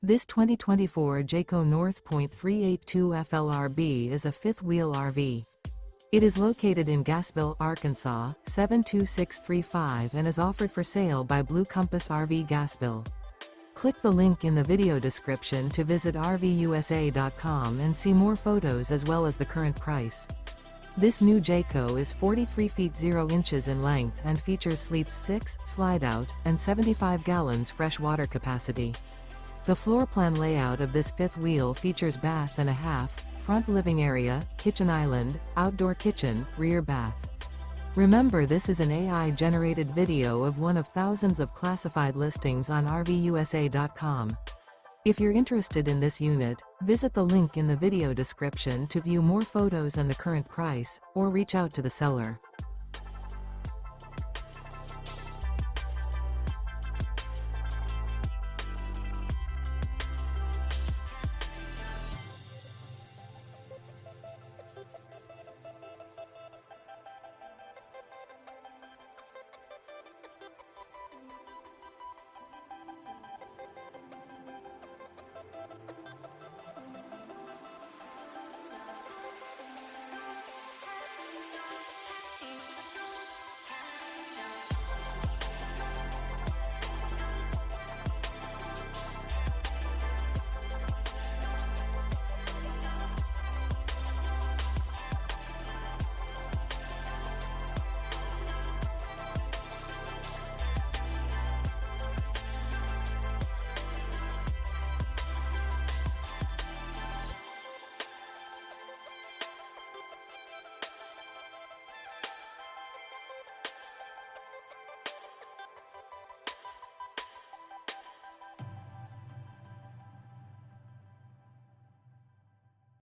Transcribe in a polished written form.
This 2024 Jayco North Point 382 FLRB is a fifth-wheel RV. It is located in Gassville, Arkansas, 72635 and is offered for sale by Blue Compass RV Gassville. Click the link in the video description to visit RVUSA.com and see more photos as well as the current price. This new Jayco is 43 feet 0 inches in length and features sleeps 6, slide-out, and 75 gallons fresh water capacity. The floor plan layout of this fifth wheel features bath and a half, front living area, kitchen island, outdoor kitchen, rear bath. Remember, this is an AI-generated video of one of thousands of classified listings on RVUSA.com. If you're interested in this unit, visit the link in the video description to view more photos and the current price, or reach out to the seller.